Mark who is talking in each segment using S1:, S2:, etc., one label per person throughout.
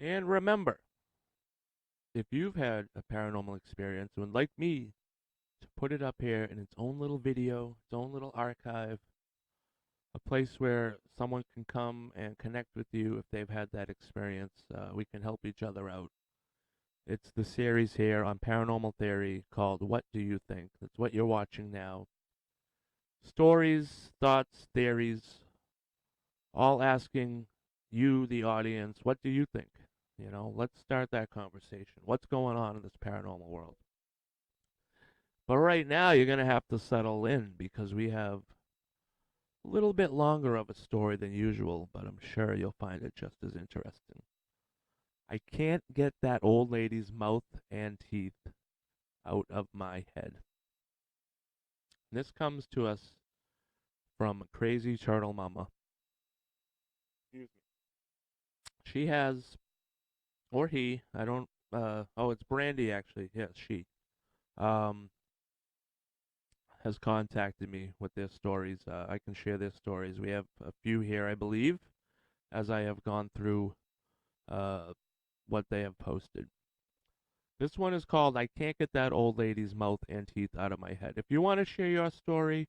S1: And remember, if you've had a paranormal experience and would like me to put it up here in its own little video, its own little archive, a place where someone can come and connect with you if they've had that experience, we can help each other out. It's the series here on paranormal theory called What Do You Think? That's what you're watching now. Stories, thoughts, theories, all asking you, the audience, what do you think? Let's start that conversation. What's going on in this paranormal world? But right now, you're going to have to settle in because we have a little bit longer of a story than usual, but I'm sure you'll find it just as interesting. I can't get that old lady's mouth and teeth out of my head. This comes to us from Crazyturtlemama. Excuse me. She has, or he, I don't, it's Brandy actually. Yes, she. Um, has contacted me with their stories. I can share their stories. We have a few here, I believe, as I have gone through uh, what they have posted. This one is called I Can't Get That Old Lady's Mouth and Teeth Out of My Head. If you want to share your story,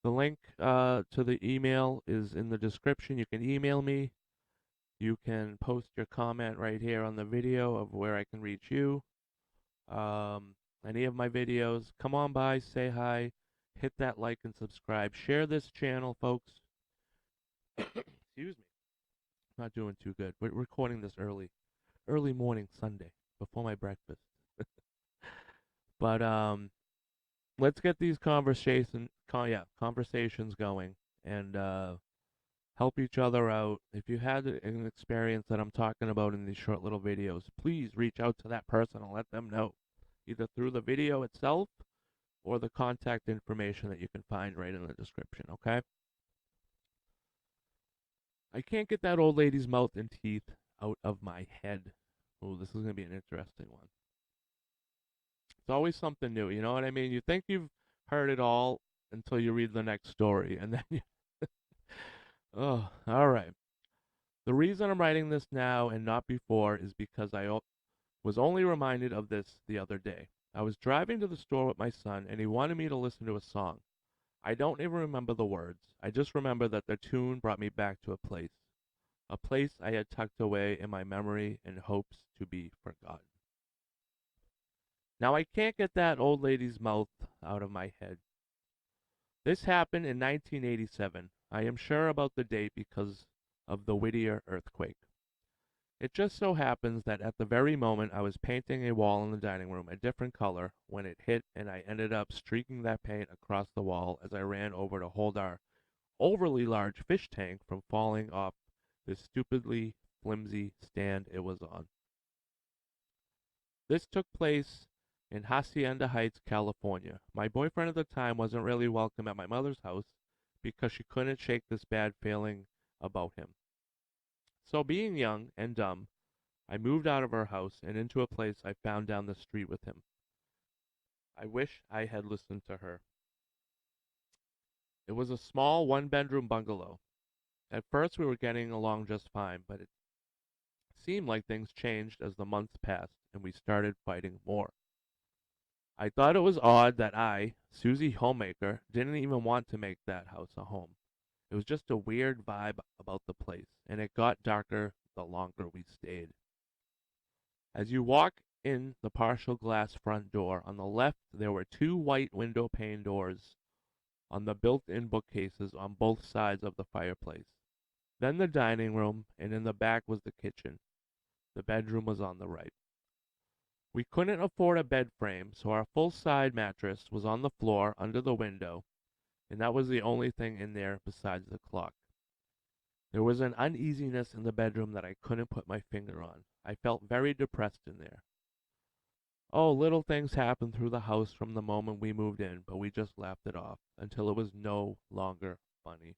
S1: the link to the email is in the description. You can email me. You can post your comment right here on the video of where I can reach you. Um, any of my videos, come on by, say hi, hit that like and subscribe. Share this channel, folks. Excuse me. Not doing too good. We're recording this early morning Sunday before my breakfast. But let's get these conversations going and help each other out. If you had an experience that I'm talking about in these short little videos, please reach out to that person and let them know, either through the video itself or the contact information that you can find right in the description, okay? I can't get that old lady's mouth and teeth out of my head. Oh, this is going to be an interesting one. It's always something new, you know what I mean? You think you've heard it all until you read the next story, and then you. Oh, all right. The reason I'm writing this now and not before is because I was only reminded of this the other day. I was driving to the store with my son, and he wanted me to listen to a song. I don't even remember the words. I just remember that the tune brought me back to a place I had tucked away in my memory in hopes to be forgotten. Now I can't get that old lady's mouth out of my head. This happened in 1987. I am sure about the date because of the Whittier earthquake. It just so happens that at the very moment I was painting a wall in the dining room a different color when it hit, and I ended up streaking that paint across the wall as I ran over to hold our overly large fish tank from falling off the stupidly flimsy stand it was on. This took place in Hacienda Heights, California. My boyfriend at the time wasn't really welcome at my mother's house because she couldn't shake this bad feeling about him. So, being young and dumb, I moved out of our house and into a place I found down the street with him. I wish I had listened to her. It was a small one-bedroom bungalow. At first, we were getting along just fine, but it seemed like things changed as the months passed and we started fighting more. I thought it was odd that I, Susie Homemaker, didn't even want to make that house a home. It was just a weird vibe about the place, and it got darker the longer we stayed. As you walk in the partial glass front door, on the left there were two white window pane doors on the built-in bookcases on both sides of the fireplace. Then the dining room, and in the back was the kitchen. The bedroom was on the right. We couldn't afford a bed frame, so our full-side mattress was on the floor under the window, and that was the only thing in there besides the clock. There was an uneasiness in the bedroom that I couldn't put my finger on. I felt very depressed in there. Oh, little things happened through the house from the moment we moved in, but we just laughed it off until it was no longer funny.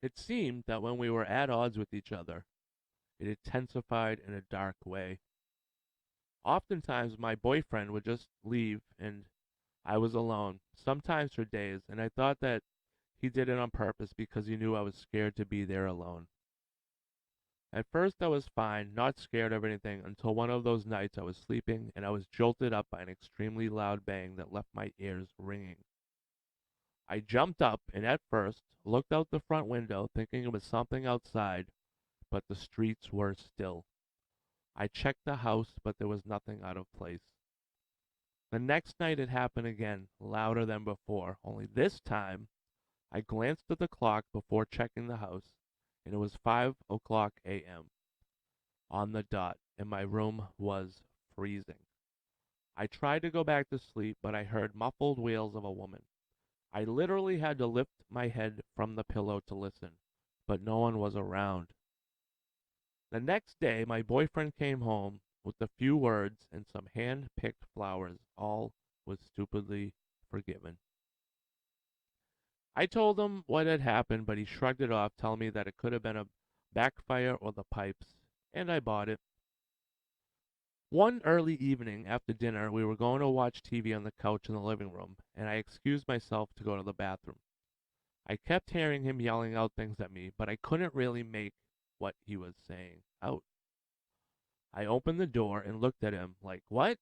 S1: It seemed that when we were at odds with each other, it intensified in a dark way. Oftentimes, my boyfriend would just leave and I was alone, sometimes for days, and I thought that he did it on purpose because he knew I was scared to be there alone. At first I was fine, not scared of anything, until one of those nights I was sleeping and I was jolted up by an extremely loud bang that left my ears ringing. I jumped up and at first looked out the front window thinking it was something outside, but the streets were still. I checked the house, but there was nothing out of place. The next night it happened again, louder than before, only this time I glanced at the clock before checking the house, and it was 5 o'clock a.m. on the dot, and my room was freezing. I tried to go back to sleep, but I heard muffled wails of a woman. I literally had to lift my head from the pillow to listen, but no one was around. The next day, my boyfriend came home with a few words and some hand picked flowers. All was stupidly forgiven. I told him what had happened, but he shrugged it off, telling me that it could have been a backfire or the pipes, and I bought it. One early evening after dinner, we were going to watch TV on the couch in the living room, and I excused myself to go to the bathroom. I kept hearing him yelling out things at me, but I couldn't really make what he was saying out. I opened the door and looked at him like, "What?"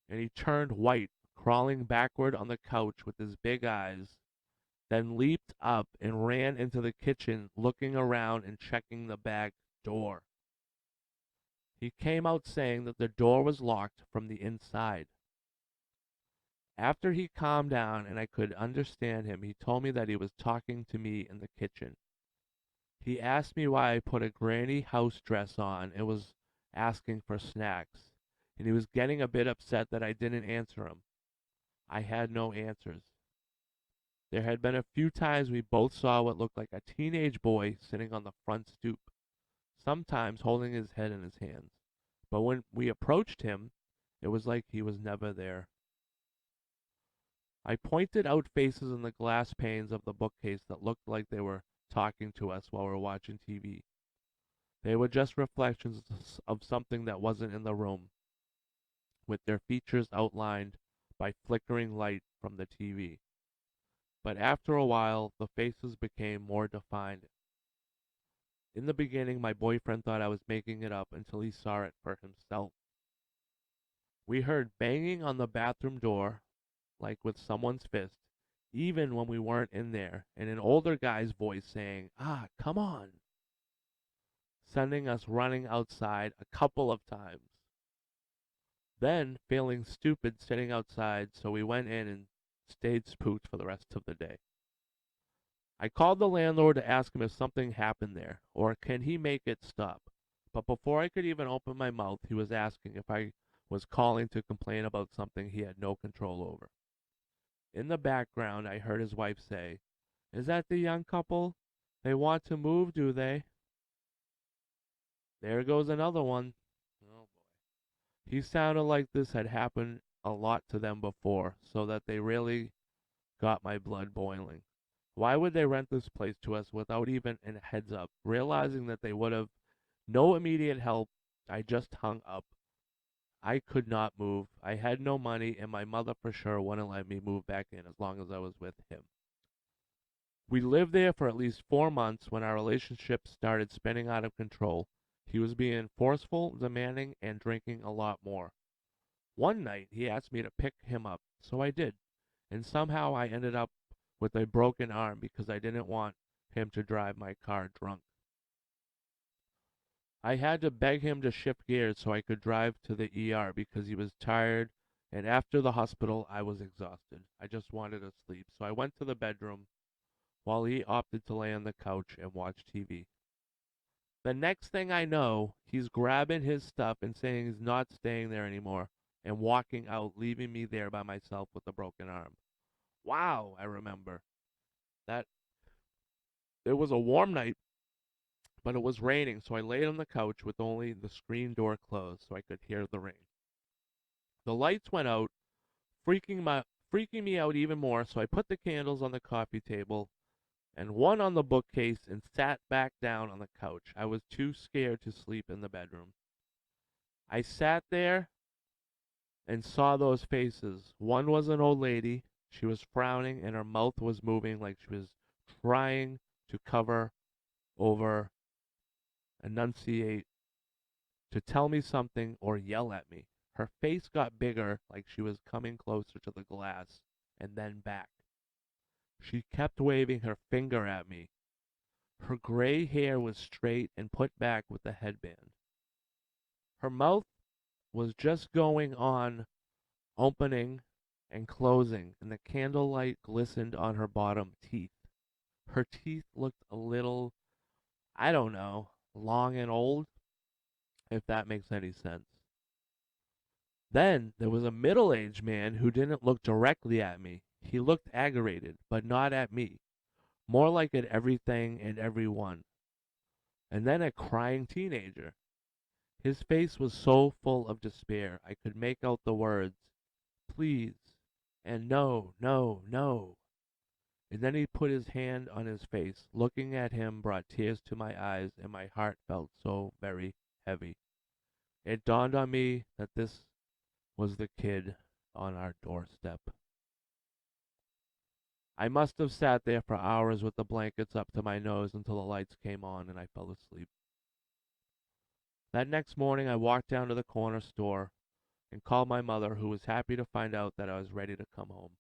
S1: And he turned white, crawling backward on the couch with his big eyes, then leaped up and ran into the kitchen, looking around and checking the back door. He came out saying that the door was locked from the inside. After he calmed down and I could understand him, he told me that he was talking to me in the kitchen. He asked me why I put a granny house dress on and was asking for snacks, and he was getting a bit upset that I didn't answer him. I had no answers. There had been a few times we both saw what looked like a teenage boy sitting on the front stoop, sometimes holding his head in his hands. But when we approached him, it was like he was never there. I pointed out faces in the glass panes of the bookcase that looked like they were talking to us while we were watching TV. They were just reflections of something that wasn't in the room, with their features outlined by flickering light from the TV. But after a while, the faces became more defined. In the beginning, my boyfriend thought I was making it up until he saw it for himself. We heard banging on the bathroom door, like with someone's fist, even when we weren't in there, and an older guy's voice saying, "Ah, come on," sending us running outside a couple of times. Then, feeling stupid sitting outside, so we went in and stayed spooked for the rest of the day. I called the landlord to ask him if something happened there, or can he make it stop. But before I could even open my mouth, he was asking if I was calling to complain about something he had no control over. In the background, I heard his wife say, "Is that the young couple? They want to move, do they?" There goes another one. Oh boy. He sounded like this had happened a lot to them before, so that they really got my blood boiling. Why would they rent this place to us without even a heads up? Realizing that they would have no immediate help, I just hung up. I could not move. I had no money, and my mother for sure wouldn't let me move back in as long as I was with him. We lived there for at least 4 months when our relationship started spinning out of control. He was being forceful, demanding, and drinking a lot more. One night, he asked me to pick him up, so I did, and somehow I ended up with a broken arm because I didn't want him to drive my car drunk. I had to beg him to shift gears so I could drive to the ER because he was tired, and after the hospital, I was exhausted. I just wanted to sleep, so I went to the bedroom while he opted to lay on the couch and watch TV. The next thing I know, he's grabbing his stuff and saying he's not staying there anymore and walking out, leaving me there by myself with a broken arm. Wow, I remember that it was a warm night, but it was raining, so I laid on the couch with only the screen door closed so I could hear the rain. The lights went out, freaking me out even more, so I put the candles on the coffee table and one on the bookcase and sat back down on the couch. I was too scared to sleep in the bedroom. I sat there and saw those faces. One was an old lady. She was frowning and her mouth was moving like she was trying to cover over enunciate, to tell me something or yell at me. Her face got bigger, like she was coming closer to the glass, and then back. She kept waving her finger at me. Her gray hair was straight and put back with a headband. Her mouth was just going on, opening and closing, and the candlelight glistened on her bottom teeth. Her teeth looked a little, I don't know, long and old, if that makes any sense. Then there was a middle aged man who didn't look directly at me. He looked aggravated, but not at me, more like at everything and everyone. And then a crying teenager. His face was so full of despair I could make out the words, please, and no, no, no. And then he put his hand on his face. Looking at him brought tears to my eyes, and my heart felt so very heavy. It dawned on me that this was the kid on our doorstep. I must have sat there for hours with the blankets up to my nose until the lights came on and I fell asleep. That next morning I walked down to the corner store and called my mother, who was happy to find out that I was ready to come home.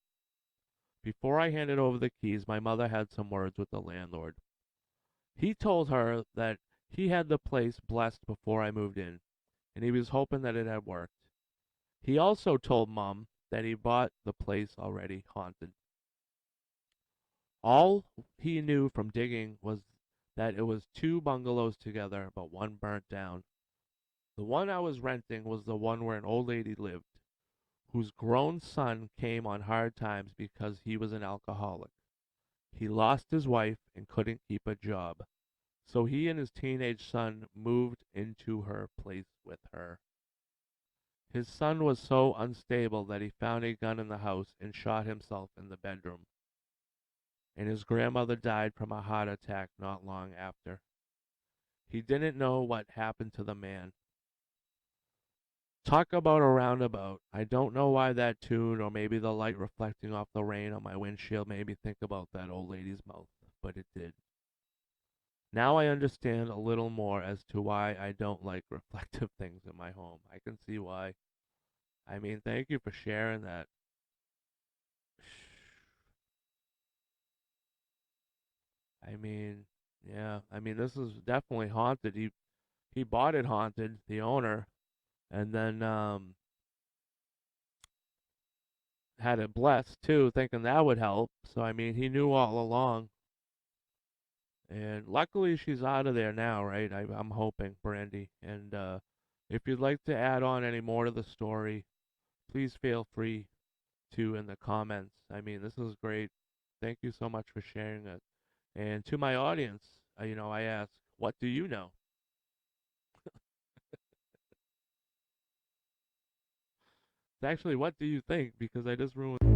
S1: Before I handed over the keys, my mother had some words with the landlord. He told her that he had the place blessed before I moved in, and he was hoping that it had worked. He also told Mom that he bought the place already haunted. All he knew from digging was that it was two bungalows together, but one burnt down. The one I was renting was the one where an old lady lived, whose grown son came on hard times because he was an alcoholic. He lost his wife and couldn't keep a job, so he and his teenage son moved into her place with her. His son was so unstable that he found a gun in the house and shot himself in the bedroom, and his grandmother died from a heart attack not long after. He didn't know what happened to the man. Talk about a roundabout. I don't know why that tune, or maybe the light reflecting off the rain on my windshield, made me think about that old lady's mouth, but it did. Now I understand a little more as to why I don't like reflective things in my home. I can see why. I mean, thank you for sharing that. I mean, yeah. I mean, this is definitely haunted. He bought it haunted, the owner, and then had it blessed too, thinking that would help. So I mean, he knew all along. And luckily, she's out of there now, right? I'm hoping, Brandy. And if you'd like to add on any more to the story, please feel free to in the comments. I mean, this is great. Thank you so much for sharing it. And to my audience, I ask, what do you know? It's actually, what do you think? Because I just ruined.